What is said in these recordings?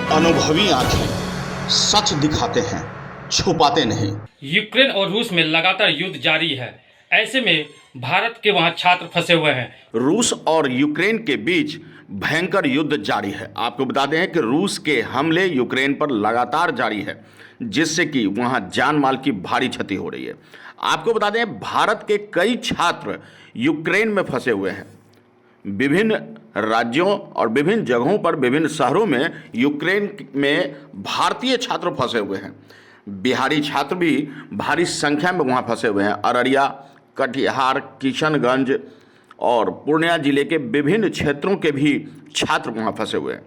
अनुभवी आंखें सच दिखाते हैं, छुपाते नहीं। यूक्रेन और रूस में लगातार युद्ध जारी है। ऐसे में भारत के वहां छात्र फंसे हुए हैं। रूस और यूक्रेन के बीच भयंकर युद्ध जारी है। आपको बता दें कि रूस के हमले यूक्रेन पर लगातार जारी है, जिससे कि वहां जान माल की भारी क्षति हो रही है। आपको बता दें, भारत के कई छात्र यूक्रेन में फंसे हुए हैं। विभिन्न राज्यों और विभिन्न जगहों पर, विभिन्न शहरों में यूक्रेन में भारतीय छात्र फंसे हुए हैं। बिहारी छात्र भी भारी संख्या में वहाँ फंसे हुए हैं। अररिया, कटिहार, किशनगंज और पूर्णिया जिले के विभिन्न क्षेत्रों के भी छात्र वहाँ फंसे हुए हैं।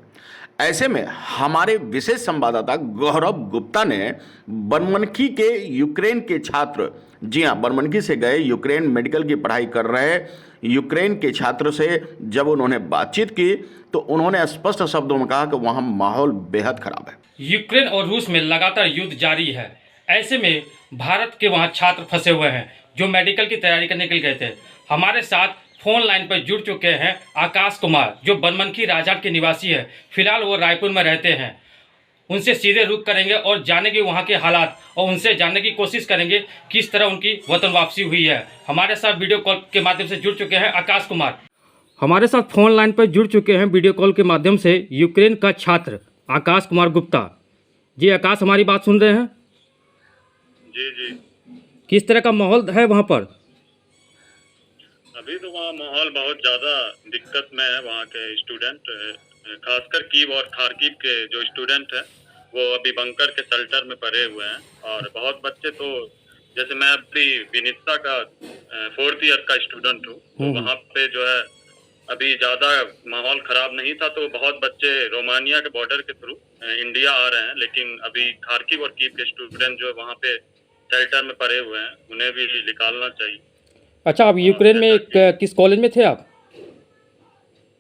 ऐसे में हमारे विशेष संवाददाता गौरव गुप्ता ने बनमनखी के यूक्रेन के छात्र, जी हाँ, बनमनखी से गए यूक्रेन मेडिकल की पढ़ाई कर रहे यूक्रेन के छात्र से जब उन्होंने बातचीत की तो उन्होंने स्पष्ट शब्दों में कहा कि वहाँ माहौल बेहद खराब है। यूक्रेन और रूस में लगातार युद्ध जारी है। ऐसे में भारत के वहां छात्र फंसे हुए हैं जो मेडिकल की तैयारी करने के लिए गए थे। हमारे साथ फोन लाइन पर जुड़ चुके हैं आकाश कुमार, जो बनमनखी राजहाट के निवासी है। फिलहाल वो रायपुर में रहते हैं। उनसे सीधे रुख करेंगे और जानेंगे वहाँ के हालात और उनसे जानने की कोशिश करेंगे किस तरह उनकी वतन वापसी हुई है। हमारे साथ वीडियो कॉल के माध्यम से जुड़ चुके हैं आकाश कुमार। हमारे साथ फोन लाइन पर जुड़ चुके हैं वीडियो कॉल के माध्यम से यूक्रेन का छात्र आकाश कुमार गुप्ता। जी आकाश, हमारी बात सुन रहे हैं? जी जी। किस तरह का माहौल है वहाँ पर? अभी तो वहाँ माहौल बहुत ज़्यादा दिक्कत में है। वहाँ के स्टूडेंट, खासकर कीव और खार्किव के जो स्टूडेंट हैं, वो अभी बंकर के शेल्टर में पड़े हुए हैं। और बहुत बच्चे तो, जैसे मैं अभी विनित्सा का 4th ईयर का स्टूडेंट हूँ, तो वहाँ पे जो है अभी ज़्यादा माहौल ख़राब नहीं था। तो बहुत बच्चे रोमानिया के बॉर्डर के थ्रू इंडिया आ रहे हैं, लेकिन अभी खार्किव और कीव के स्टूडेंट जो वहाँ पे शेल्टर में पड़े हुए हैं, उन्हें भी निकालना चाहिए। अच्छा, आप यूक्रेन में किस कॉलेज में थे आप?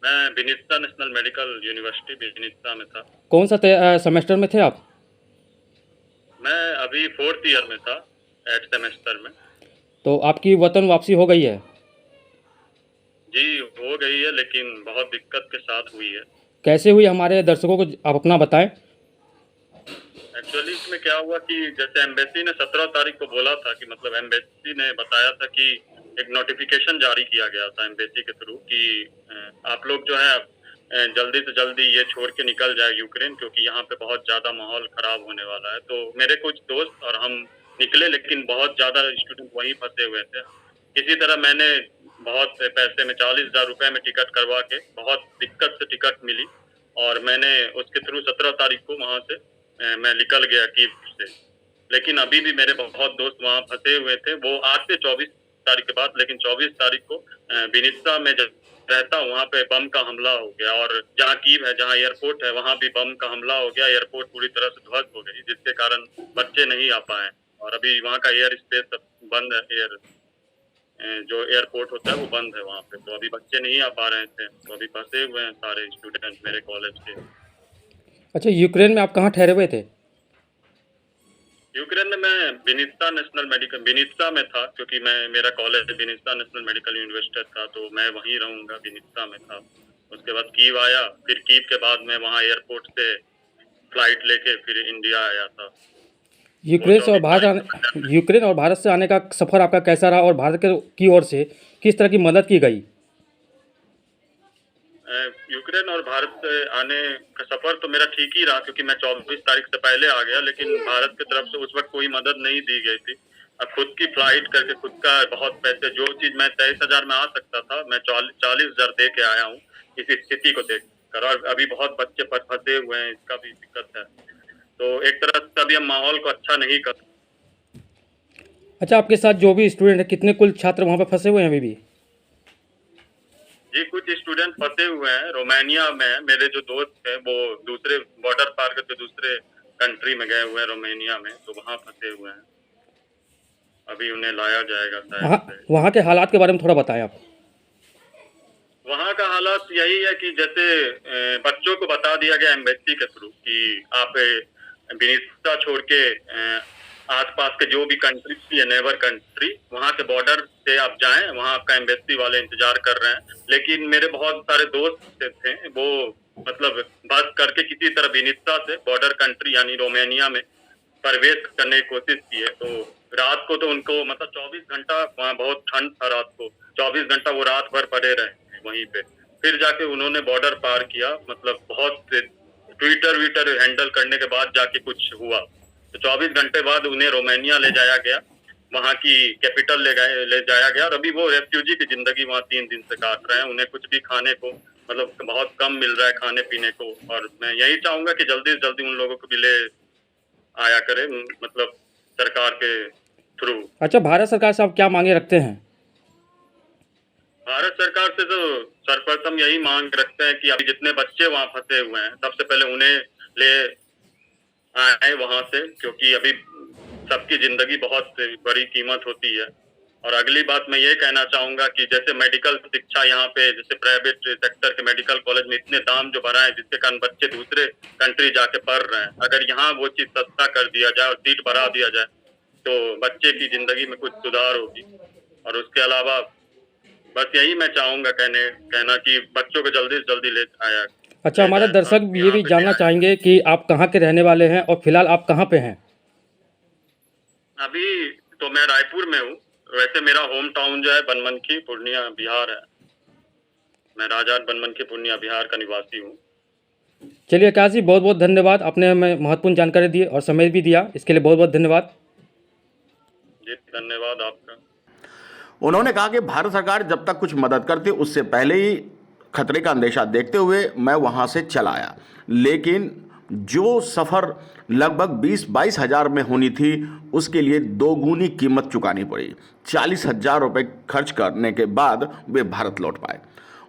मैं विनित्सा नेशनल मेडिकल यूनिवर्सिटी विनित्सा में था। कौन सा सेमेस्टर में थे आप? मैं अभी 4th ईयर में था, 8th सेमेस्टर में। तो आपकी वतन वापसी हो गई है? जी हो गई है, लेकिन बहुत दिक्कत के साथ हुई है। कैसे हुई, हमारे दर्शकों को आप अपना बताएं। एक्चुअली इसमें क्या हुआ कि जैसे एम्बेसी ने 17 तारीख को बोला था कि, मतलब एम्बेसी ने बताया था कि एक नोटिफिकेशन जारी किया गया था एम्बेसी के थ्रू कि आप लोग जो है जल्दी से जल्दी ये छोड़ के निकल जाए यूक्रेन, क्योंकि यहाँ पे बहुत ज़्यादा माहौल ख़राब होने वाला है। तो मेरे कुछ दोस्त और हम निकले, लेकिन बहुत ज़्यादा स्टूडेंट वहीं फंसे हुए थे। इसी तरह मैंने बहुत से पैसे में 40,000 रुपये में टिकट करवा के, बहुत दिक्कत से टिकट मिली, और मैंने उसके थ्रू 17 तारीख को वहाँ से मैं निकल गया कीव से। लेकिन अभी भी मेरे बहुत दोस्त वहाँ फंसे हुए थे। वो आज से 24 तारीख के बाद, लेकिन 24 तारीख को विनित्सा में जब रहता, वहाँ पे बम का हमला हो गया। और जहाँ कीव है, जहाँ एयरपोर्ट है, वहाँ भी बम का हमला हो गया। एयरपोर्ट पूरी तरह से ध्वस्त हो गई, जिसके कारण बच्चे नहीं आ पाए। और अभी वहाँ का एयर स्पेस सब बंद है। जो एयरपोर्ट होता है वो बंद है वहाँ पे, तो अभी बच्चे नहीं आ पा रहे थे। तो अभी फंसे हुए हैं सारे स्टूडेंट मेरे कॉलेज के। अच्छा, यूक्रेन में आप कहाँ ठहरे हुए थे? यूक्रेन में मैं विनित्सा नेशनल मेडिकल विनित्सा में था, क्योंकि मेरा कॉलेज विनित्सा नेशनल मेडिकल यूनिवर्सिटी था, तो मैं वहीं रहूँगा, विनित्सा में था। उसके बाद कीव आया, फिर कीव के बाद मैं वहाँ एयरपोर्ट से फ्लाइट लेके फिर इंडिया आया था। यूक्रेन और भारत से आने का सफ़र आपका कैसा रहा, और भारत की ओर से किस तरह की मदद की गई? यूक्रेन और भारत से आने का सफर तो मेरा ठीक ही रहा, क्योंकि मैं 24 तारीख से पहले आ गया। लेकिन भारत की तरफ से उस वक्त कोई मदद नहीं दी गई थी। अब खुद की फ्लाइट करके, खुद का बहुत पैसे, जो चीज मैं 23,000 में आ सकता था, मैं 40,000 दे के आया हूँ इस स्थिति को देख कर। और अभी बहुत बच्चे फंसे हुए हैं, इसका भी दिक्कत है। तो एक तरह से अभी हम माहौल को अच्छा नहीं कर। अच्छा, आपके साथ जो भी स्टूडेंट है, कितने कुल छात्र वहाँ पर फंसे हुए हैं अभी भी? जी, कुछ स्टूडेंट फंसे हुए हैं रोमानिया में। मेरे जो दोस्त हैं वो दूसरे बॉर्डर पार करके दूसरे कंट्री में गए हुए हैं, रोमानिया में, तो वहाँ फंसे हुए हैं। अभी उन्हें लाया जाएगा शायद। वहाँ के हालात के बारे में थोड़ा बताएं आप। वहाँ का हालात यही है कि जैसे बच्चों को बता दिया गया एम्बेसी के थ्रू कि आप विनित्सा छोड़ के आसपास के जो भी कंट्री है, नेबर कंट्री, वहाँ के बॉर्डर से आप जाएं, वहाँ आपका एम्बेसी वाले इंतजार कर रहे हैं। लेकिन मेरे बहुत सारे दोस्त थे, वो मतलब बस करके किसी तरह विनित्सा से बॉर्डर कंट्री यानी रोमानिया में प्रवेश करने की कोशिश की है। तो रात को तो उनको मतलब 24 घंटा, वहाँ बहुत ठंड था रात को, 24 घंटा वो रात भर पड़े रहे वहीं पे। फिर जाके उन्होंने बॉर्डर पार किया, मतलब बहुत ट्विटर हैंडल करने के बाद जाके कुछ हुआ। तो 24 घंटे बाद उन्हें रोमानिया ले जाया गया, वहाँ की कैपिटल ले जाया गया, और अभी वो रेफ्यूजी की जिंदगी वहाँ 3 दिन से काट रहे हैं। उन्हें कुछ भी खाने को मतलब बहुत कम मिल रहा है खाने पीने को, और मैं यही चाहूंगा कि जल्दी से जल्दी उन लोगों को भी ले आया करे, मतलब सरकार के थ्रू। अच्छा, भारत सरकार से आप क्या मांगे रखते हैं? भारत सरकार से तो सर्वप्रथम यही मांग रखते हैं कि अभी जितने बच्चे वहाँ फंसे हुए हैं सबसे पहले उन्हें ले आए वहां से, क्योंकि अभी सबकी जिंदगी बहुत बड़ी कीमत होती है। और अगली बात मैं ये कहना चाहूंगा कि जैसे मेडिकल शिक्षा यहाँ पे जैसे प्राइवेट सेक्टर के मेडिकल कॉलेज में इतने दाम जो बढ़ा है, जिसके कारण बच्चे दूसरे कंट्री जाके पढ़ रहे हैं, अगर यहाँ वो चीज सस्ता कर दिया जाए और सीट बढ़ा दिया जाए तो बच्चे की जिंदगी में कुछ सुधार होगी। और उसके अलावा बस यही मैं चाहूंगा कहना कि बच्चों को जल्दी से जल्दी ले आया। अच्छा, हमारे दर्शक ये भी जानना चाहेंगे कि आप कहाँ के रहने वाले हैं और फिलहाल आप कहाँ पे हैं? अभी तो मैं रायपुर में हूँ, वैसे मेरा होम टाउन जो है बनमनखी पूर्णिया बिहार है। मैं राजहाट बनमनखी पूर्णिया बिहार का निवासी हूँ। चलिए आकाश जी, बहुत बहुत धन्यवाद, आपने हमें महत्वपूर्ण जानकारी दी और समय भी दिया, इसके लिए बहुत बहुत धन्यवाद। जी धन्यवाद आपका। उन्होंने कहा कि भारत सरकार जब तक कुछ मदद करती उससे पहले ही खतरे का अंदेशा देखते हुए मैं वहाँ से चला आया, लेकिन जो सफ़र लगभग 20-22 हज़ार में होनी थी उसके लिए दोगुनी कीमत चुकानी पड़ी। 40,000 रुपये खर्च करने के बाद वे भारत लौट पाए।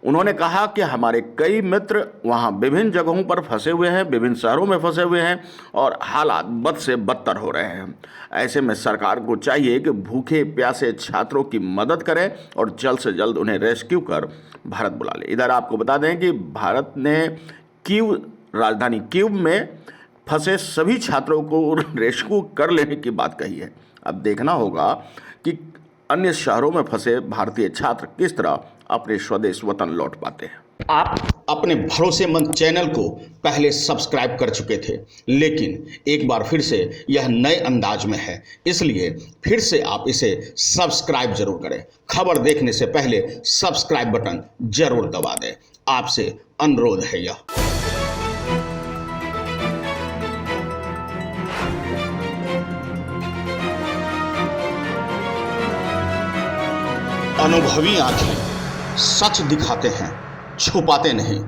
उन्होंने कहा कि हमारे कई मित्र वहाँ विभिन्न जगहों पर फंसे हुए हैं, विभिन्न शहरों में फंसे हुए हैं और हालात बद से बदतर हो रहे हैं। ऐसे में सरकार को चाहिए कि भूखे प्यासे छात्रों की मदद करें और जल्द से जल्द उन्हें रेस्क्यू कर भारत बुला ले। इधर आपको बता दें कि भारत ने राजधानी कीव में फंसे सभी छात्रों को रेस्क्यू कर लेने की बात कही है। अब देखना होगा कि अन्य शहरों में फंसे भारतीय छात्र किस तरह अपने स्वदेश वतन लौट पाते हैं। आप अपने भरोसेमंद चैनल को पहले सब्सक्राइब कर चुके थे, लेकिन एक बार फिर से यह नए अंदाज में है, इसलिए फिर से आप इसे सब्सक्राइब जरूर करें। खबर देखने से पहले सब्सक्राइब बटन जरूर दबा दें, आपसे अनुरोध है यह। अनुभवी आंखें सच दिखाते हैं, छुपाते नहीं।